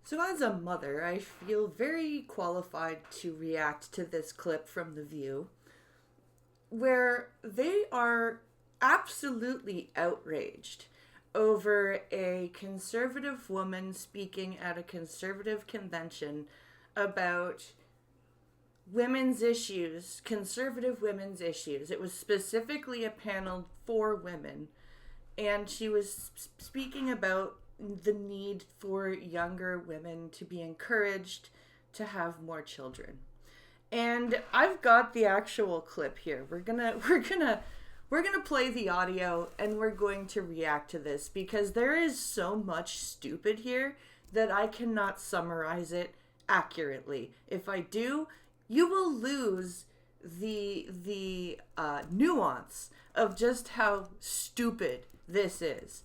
So as a mother, I feel very qualified to react to this clip from The View, where they are absolutely outraged over a conservative woman speaking at a conservative convention about women's issues, conservative women's issues. It was specifically a panel for women, and she was speaking about the need for younger women to be encouraged to have more children. And I've got the actual clip here. We're gonna play the audio, and we're going to react to this because there is so much stupid here that I cannot summarize it accurately. If I do, you will lose the nuance of just how stupid this is.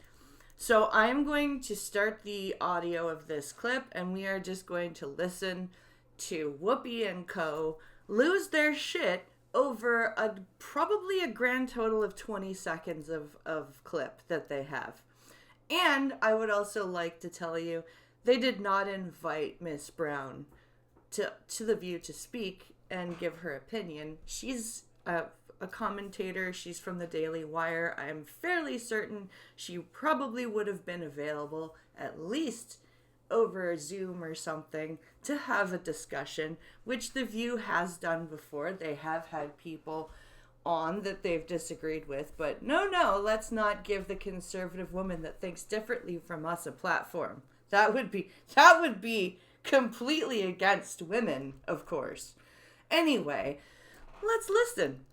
So I'm going to start the audio of this clip, and we are just going to listen to Whoopi and co. lose their shit over probably a grand total of 20 seconds of clip that they have. And I would also like to tell you, they did not invite Miss Brown to The View to speak and give her opinion. She's a commentator. She's from the Daily Wire. I'm fairly certain she probably would have been available at least over Zoom or something to have a discussion, which The View has done before. They have had people on that they've disagreed with, but no, let's not give the conservative woman that thinks differently from us a platform. That would be completely against women, of course. Anyway, let's listen.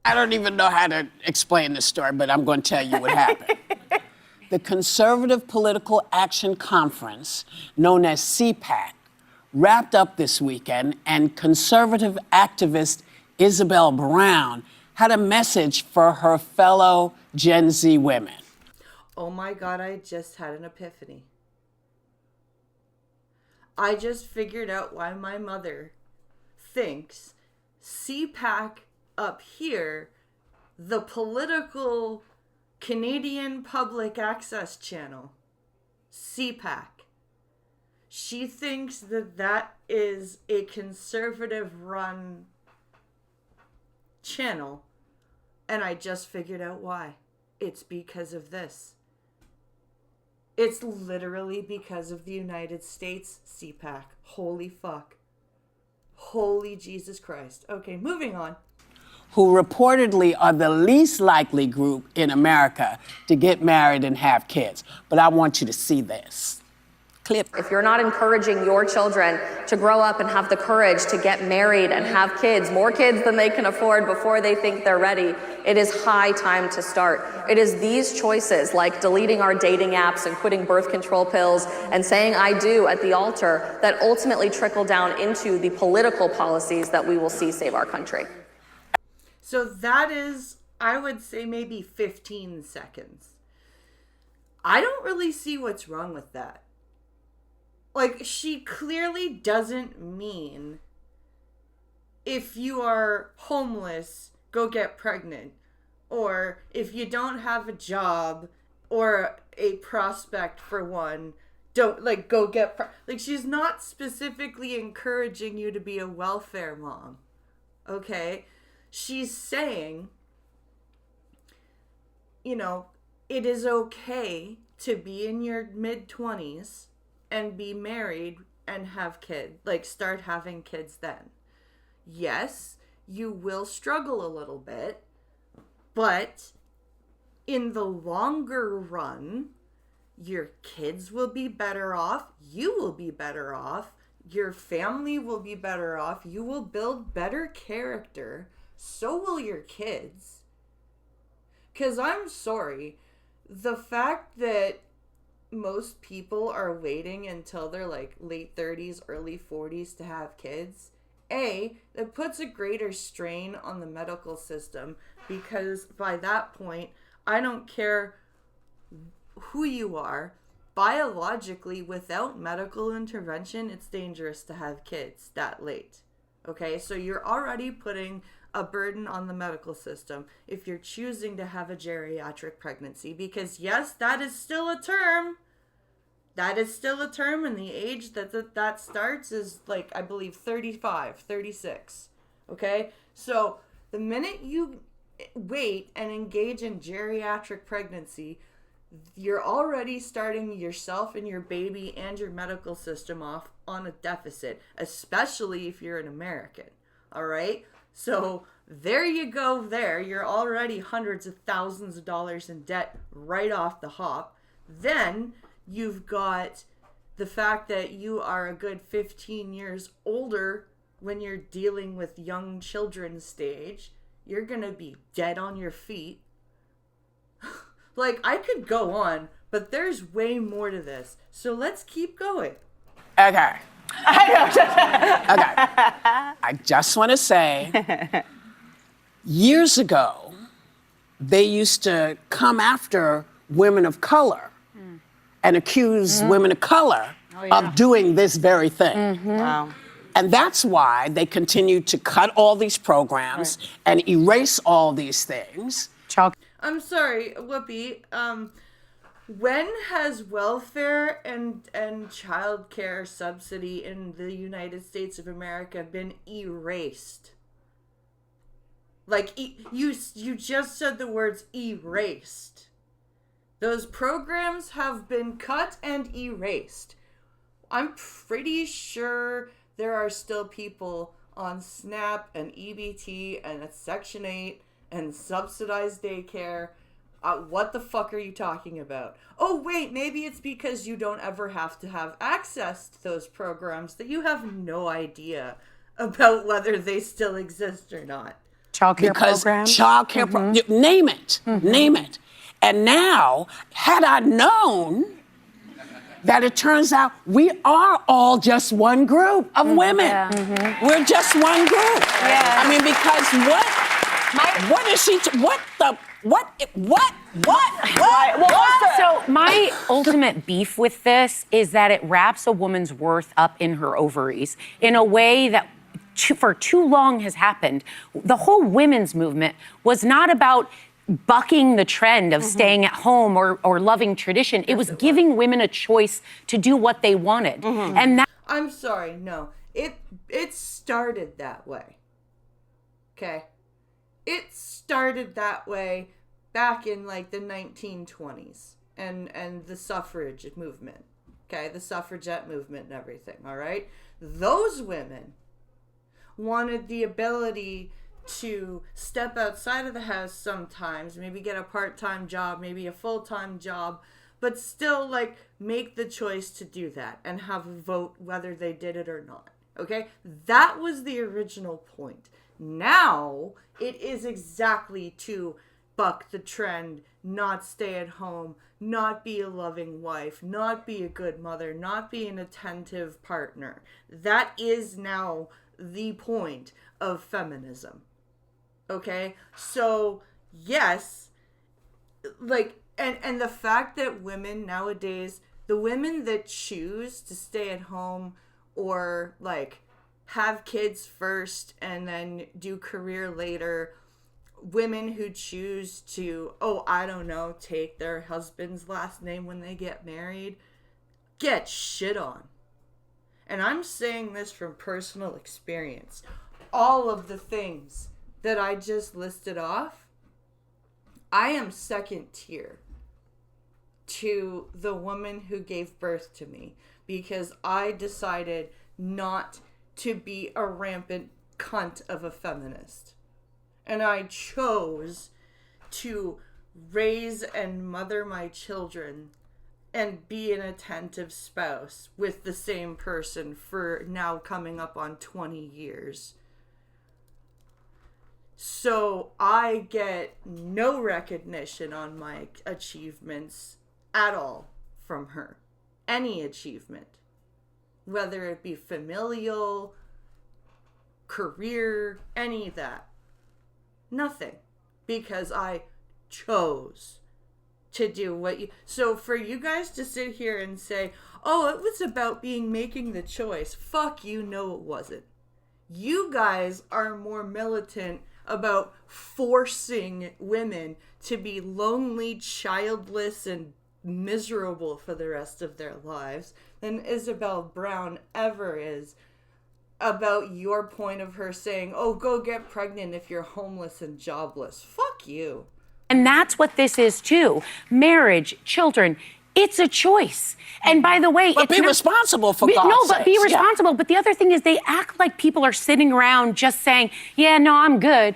I don't even know how to explain this story, but I'm going to tell you what happened. The Conservative Political Action Conference, known as CPAC, wrapped up this weekend, and conservative activist Isabel Brown had a message for her fellow Gen Z women. Oh my God, I just had an epiphany. I just figured out why my mother thinks CPAC up here, the political Canadian Public Access Channel, CPAC. She thinks that is a conservative-run channel, and I just figured out why. It's because of this. It's literally because of the United States CPAC. Holy fuck. Holy Jesus Christ. Okay, moving on. Who reportedly are the least likely group in America to get married and have kids. But I want you to see this clip. If you're not encouraging your children to grow up and have the courage to get married and have kids, more kids than they can afford before they think they're ready, it is high time to start. It is these choices, like deleting our dating apps and quitting birth control pills and saying I do at the altar, that ultimately trickle down into the political policies that we will see save our country. So that is, I would say, maybe 15 seconds. I don't really see what's wrong with that. Like, she clearly doesn't mean if you are homeless, go get pregnant. Or if you don't have a job or a prospect for one, don't, like, go get like, she's not specifically encouraging you to be a welfare mom. Okay? She's saying, you know, it is okay to be in your mid-20s and be married and have kids, like start having kids then. Yes, you will struggle a little bit, but in the longer run, your kids will be better off, you will be better off, your family will be better off, you will build better character, so will your kids. 'Cause I'm sorry, the fact that most people are waiting until they're like late 30s, early 40s to have kids, that puts a greater strain on the medical system, because by that point, I don't care who you are, biologically, without medical intervention, it's dangerous to have kids that late. Okay, so you're already putting a burden on the medical system if you're choosing to have a geriatric pregnancy, because yes, that is still a term. That is still a term, and the age that starts is, like, I believe 35, 36. Okay? So the minute you wait and engage in geriatric pregnancy, you're already starting yourself and your baby and your medical system off on a deficit, especially if you're an American. All right? So there you go there. You're already hundreds of thousands of dollars in debt right off the hop. Then you've got the fact that you are a good 15 years older when you're dealing with young children stage. You're going to be dead on your feet. Like, I could go on, but there's way more to this. So let's keep going. Okay. Okay. I just want to say, years ago, they used to come after women of color and accuse women of color of doing this very thing. Wow. And that's why they continue to cut all these programs and erase all these things. I'm sorry, Whoopi. When has welfare and child care subsidy in the United States of America been erased? Like, you just said the words erased. Those programs have been cut and erased. I'm pretty sure there are still people on SNAP and EBT and Section 8 and subsidized daycare. What the fuck are you talking about? Oh, wait, maybe it's because you don't ever have to have access to those programs that you have no idea about whether they still exist or not. Childcare programs? Childcare programs, name it, name it. And now, had I known that it turns out we are all just one group of women. Yeah. We're just one group. Yeah. I mean, because what is she, So my ultimate beef with this is that it wraps a woman's worth up in her ovaries in a way that for too long has happened. The whole women's movement was not about bucking the trend of staying at home or loving tradition. It was giving women a choice to do what they wanted. And that I'm sorry, no. It started that way. Okay? It started that way back in like the 1920s and the suffrage movement. Okay? The suffragette movement and everything, all right? Those women wanted the ability to step outside of the house sometimes, maybe get a part-time job, maybe a full-time job, but still like make the choice to do that and have a vote whether they did it or not. Okay? That was the original point. Now it is exactly to buck the trend, not stay at home, not be a loving wife, not be a good mother, not be an attentive partner. That is now the point of feminism. Okay? So, yes, like, and the fact that women nowadays, the women that choose to stay at home or, like, have kids first and then do career later, women who choose to, take their husband's last name when they get married, get shit on. And I'm saying this from personal experience. All of the things that I just listed off, I am second tier to the woman who gave birth to me because I decided not to be a rampant cunt of a feminist. And I chose to raise and mother my children and be an attentive spouse with the same person for now coming up on 20 years. So I get no recognition on my achievements at all from her. Any achievement. Whether it be familial, career, any of that. Nothing. Because I chose to do what you... So for you guys to sit here and say, oh, it was about making the choice. Fuck you, no it wasn't. You guys are more militant about forcing women to be lonely, childless, and miserable for the rest of their lives than Isabel Brown ever is about your point of her saying, oh, go get pregnant if you're homeless and jobless. Fuck you. And that's what this is too. Marriage, children, it's a choice. And by the way, but be responsible for God's No, but sakes. be responsible. But the other thing is they act like people are sitting around just saying, yeah, no, I'm good.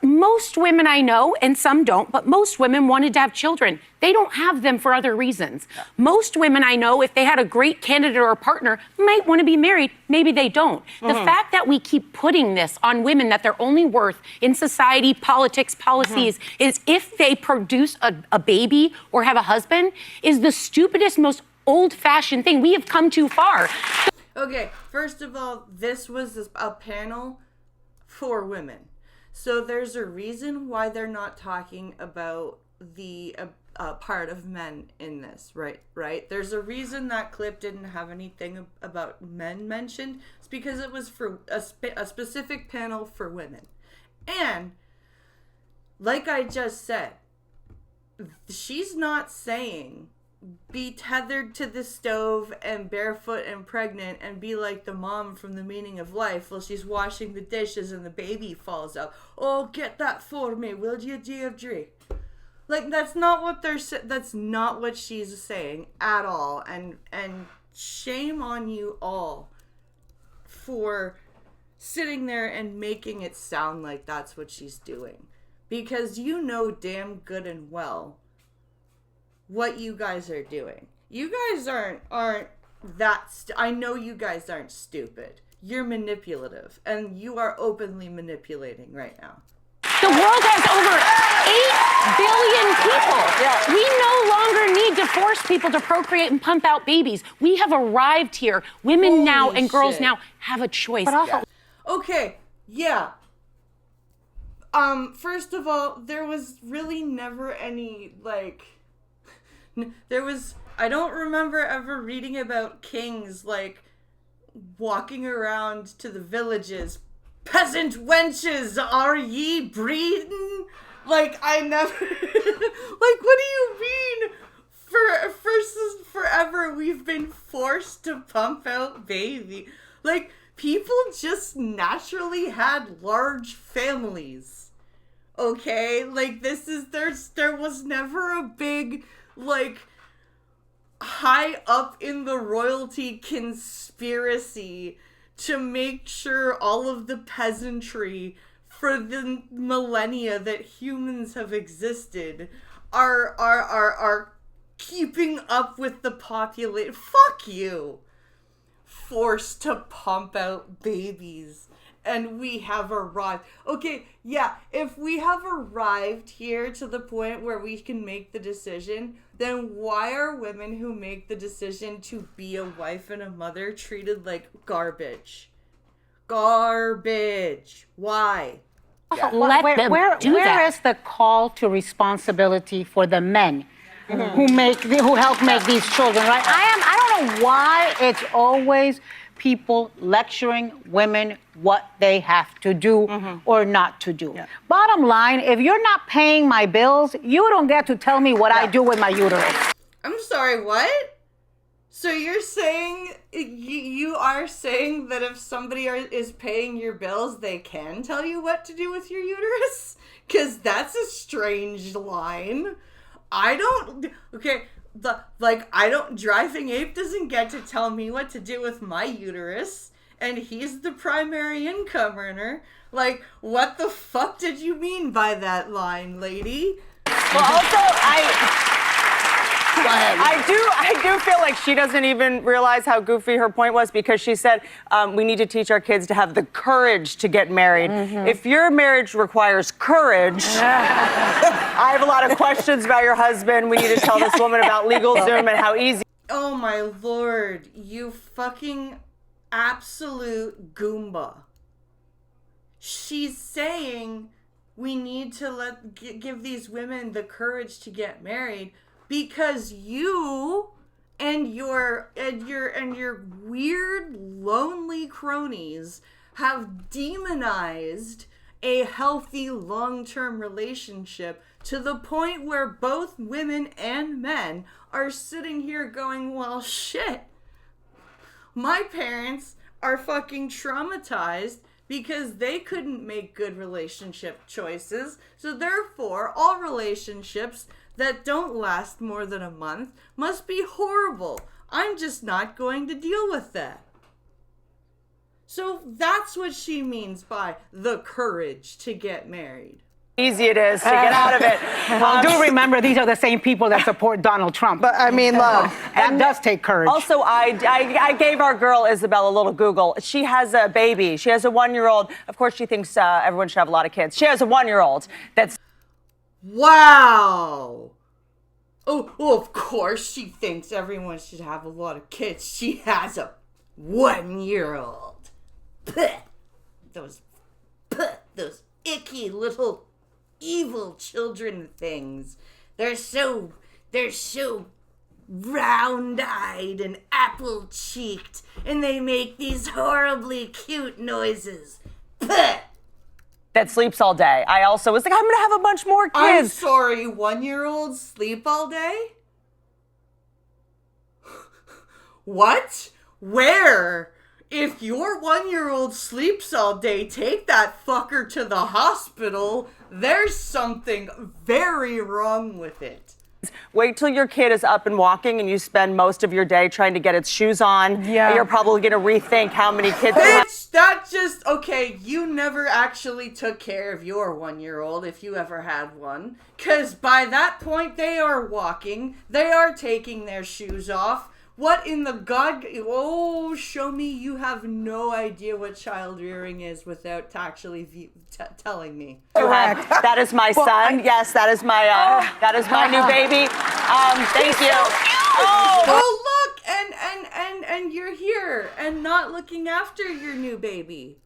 Most women I know, and some don't, but most women wanted to have children. They don't have them for other reasons. Yeah. Most women I know, if they had a great candidate or a partner, might want to be married. Maybe they don't. The fact that we keep putting this on women, that their only worth in society, politics, policies, is if they produce a baby or have a husband, is the stupidest, most old-fashioned thing. We have come too far. Okay, first of all, this was a panel for women. So there's a reason why they're not talking about the part of men in this, right? There's a reason that clip didn't have anything about men mentioned. It's because it was for a specific panel for women. And, like I just said, she's not saying be tethered to the stove and barefoot and pregnant and be like the mom from The Meaning of Life while she's washing the dishes and the baby falls out. Oh, get that for me, will you, Deirdre? Like, that's not what that's not what she's saying at all. And shame on you all for sitting there and making it sound like that's what she's doing. Because you know damn good and well what you guys are doing. You guys aren't I know you guys aren't stupid. You're manipulative, and you are openly manipulating right now. The world has over 8 billion people. Yeah. We no longer need to force people to procreate and pump out babies. We have arrived here. Women Holy now and girls shit. now have a choice. But also, Okay, yeah. First of all, there was really never any, like, I don't remember ever reading about kings, like, walking around to the villages. Peasant wenches, are ye breeding? Like, I never, like, what do you mean? Forever we've been forced to pump out baby. Like, people just naturally had large families. Okay? Like, there was never a big, like, high up in the royalty conspiracy to make sure all of the peasantry for the millennia that humans have existed are keeping up with the population. Fuck you. Forced to pump out babies. And we have arrived. Okay, yeah, if we have arrived here to the point where we can make the decision, then why are women who make the decision to be a wife and a mother treated like garbage? Garbage. Why? Yeah. Let them do that. Where is the call to responsibility for the men who help make these children, right? I don't know why it's always people lecturing women what they have to do or not to do. Yeah. Bottom line, if you're not paying my bills, you don't get to tell me what I do with my uterus. I'm sorry, what? So you're saying, you are saying that if somebody is paying your bills, they can tell you what to do with your uterus? Because that's a strange line. Driving Ape doesn't get to tell me what to do with my uterus, and he's the primary income earner. Like, what the fuck did you mean by that line, lady? Well, also, I do feel like she doesn't even realize how goofy her point was, because she said we need to teach our kids to have the courage to get married. If your marriage requires courage, I have a lot of questions about your husband. We need to tell this woman about LegalZoom and how easy. Oh my lord, you fucking absolute Goomba. She's saying we need to give these women the courage to get married because you and your weird lonely cronies have demonized a healthy long-term relationship to the point where both women and men are sitting here going, well, shit, my parents are fucking traumatized because they couldn't make good relationship choices. So therefore, all relationships that don't last more than a month must be horrible. I'm just not going to deal with that. So that's what she means by the courage to get married. Easy it is to get out of it. Well, do remember, these are the same people that support Donald Trump. But I mean, look, that does take courage. Also, I gave our girl Isabel a little Google. She has a baby. She has a 1-year-old. Of course, she thinks everyone should have a lot of kids. She has a 1-year-old that's... Wow. Oh, well, of course she thinks everyone should have a lot of kids. She has a 1-year-old. Those icky little evil children things. They're so round-eyed and apple-cheeked, and they make these horribly cute noises. that sleeps all day. I also was like, I'm gonna have a bunch more kids. I'm sorry, 1-year-olds sleep all day? What? Where? If your 1-year-old sleeps all day, take that fucker to the hospital. There's something very wrong with it. Wait till your kid is up and walking and you spend most of your day trying to get its shoes on. Yeah. You're probably going to rethink how many kids you have. Bitch, that just, okay, you never actually took care of your 1-year-old if you ever had one. Because by that point, they are walking. They are taking their shoes off. What in the God? Oh, show me you have no idea what child rearing is without actually telling me. Correct. That is my son. Yes, that is my new baby. Thank you. Oh, look, and you're here and not looking after your new baby.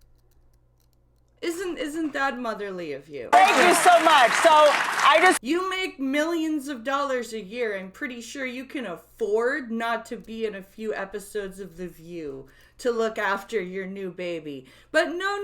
Isn't that motherly of you? Thank you so much. So you make millions of dollars a year. I'm pretty sure you can afford not to be in a few episodes of The View to look after your new baby. But no.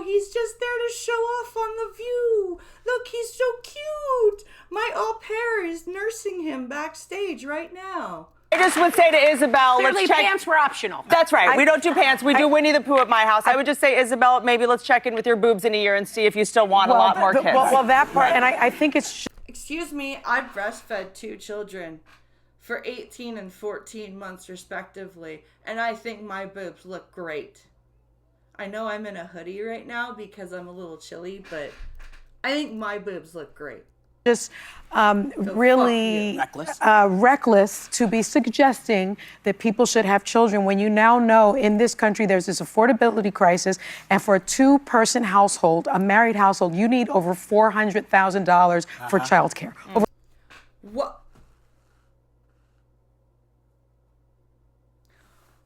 He's just there to show off on The View. Look, he's so cute. My au pair is nursing him backstage right now. I just would say to Isabel, Clearly, let's check. pants were optional. That's right. We don't do pants. We do Winnie the Pooh at my house. I would just say, Isabel, maybe let's check in with your boobs in a year and see if you still want a lot more kids. Well, that part, and I think it's... Excuse me, I breastfed 2 children for 18 and 14 months respectively, and I think my boobs look great. I know I'm in a hoodie right now because I'm a little chilly, but I think my boobs look great. Just really reckless to be suggesting that people should have children when you now know in this country there's this affordability crisis, and for a 2-person household, a married household, you need over $400,000 for childcare. What?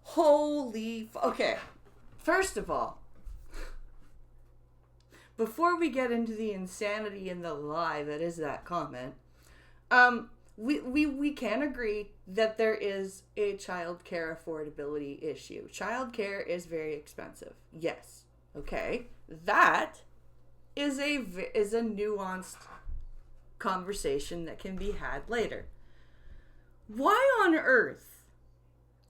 Holy... Okay, first of all, before we get into the insanity and the lie that is that comment, we can agree that there is a child care affordability issue. Child care is very expensive. Yes. Okay. That is a nuanced conversation that can be had later. Why on earth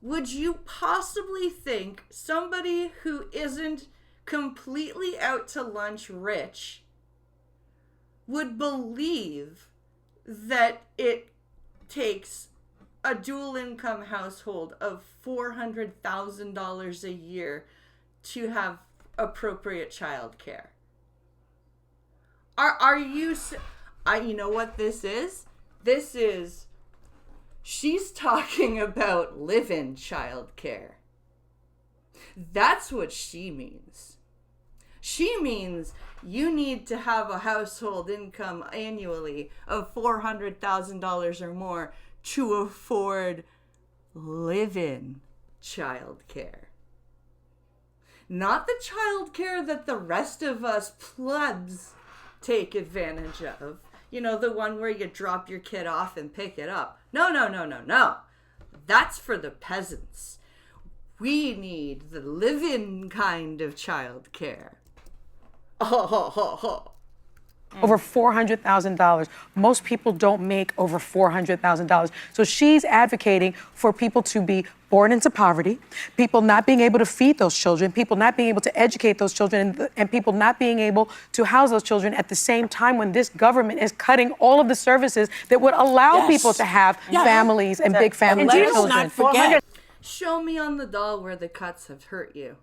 would you possibly think somebody who isn't completely out to lunch rich would believe that it takes a dual income household of $400,000 a year to have appropriate child care? Are you... you know what this is? This is... She's talking about live-in child care. That's what she means. She means you need to have a household income annually of $400,000 or more to afford live-in child care. Not the child care that the rest of us plebs take advantage of. You know, the one where you drop your kid off and pick it up. No. That's for the peasants. We need the live-in kind of child care. Over $400,000. Most people don't make over $400,000. So she's advocating for people to be born into poverty, people not being able to feed those children, people not being able to educate those children, and people not being able to house those children at the same time when this government is cutting all of the services that would allow people to have families and big families And and let us children. not forget. Show me on the doll where the cuts have hurt you.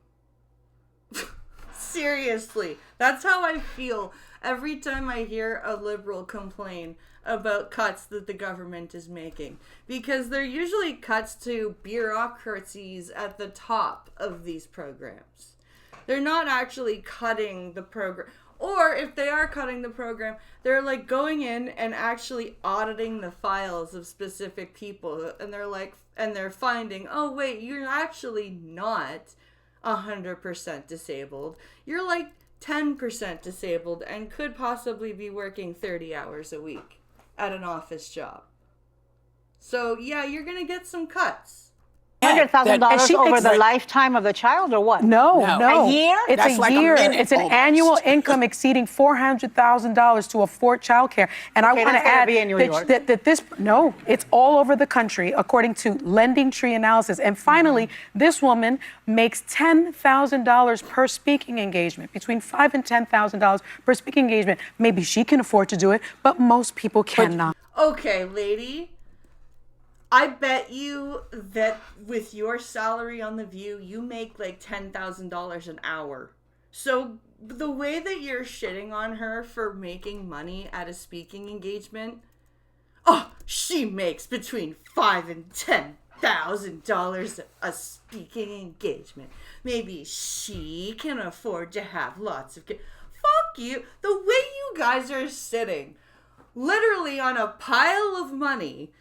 Seriously, that's how I feel every time I hear a liberal complain about cuts that the government is making. Because they're usually cuts to bureaucracies at the top of these programs. They're not actually cutting the program. Or if they are cutting the program, they're like going in and actually auditing the files of specific people. And they're like, and they're finding, oh wait, you're actually not 100% disabled. You're like 10% disabled and could possibly be working 30 hours a week at an office job. So yeah, you're gonna get some cuts. $100,000 over the lifetime of the child, or what? No. A year? It's That's a like a year. minute It's an almost. annual income exceeding $400,000 to afford childcare. And I Okay, want that's to gotta add be in New York. that this, no, it's all over the country, according to Lending Tree analysis. And finally, this woman makes $10,000 per speaking engagement, between $5,000 and $10,000 per speaking engagement. Maybe she can afford to do it, but most people cannot. Okay, lady. I bet you that with your salary on The View, you make like $10,000 an hour. So the way that you're shitting on her for making money at a speaking engagement, oh, she makes between $5,000 and $10,000 a speaking engagement. Maybe she can afford to have lots of kids. Fuck you. The way you guys are sitting, literally on a pile of money,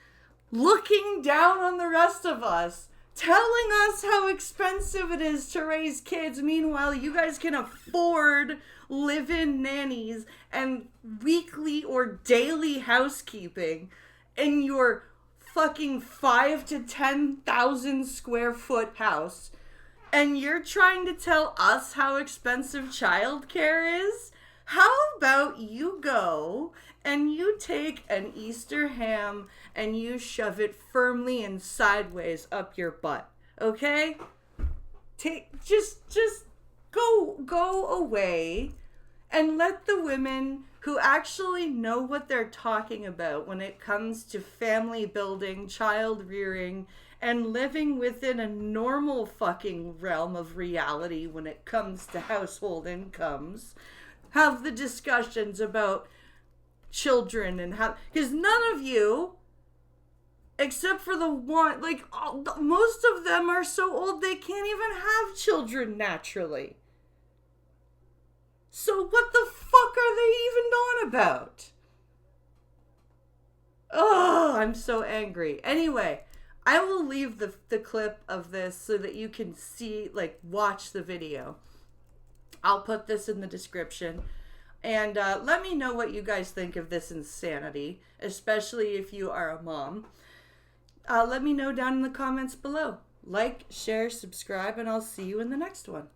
looking down on the rest of us, telling us how expensive it is to raise kids. Meanwhile, you guys can afford live-in nannies and weekly or daily housekeeping in your fucking 5,000 to 10,000 square foot house. And you're trying to tell us how expensive childcare is? How about you go and you take an Easter ham and you shove it firmly and sideways up your butt, okay? Just go away and let the women who actually know what they're talking about when it comes to family building, child rearing, and living within a normal fucking realm of reality when it comes to household incomes, have the discussions about children and how, because none of you, except for the one, like most of them are so old they can't even have children naturally. So what the fuck are they even on about? Oh, I'm so angry. Anyway, I will leave the clip of this so that you can see, like, watch the video. I'll put this in the description. And let me know what you guys think of this insanity, especially if you are a mom. Let me know down in the comments below. Like, share, subscribe, and I'll see you in the next one.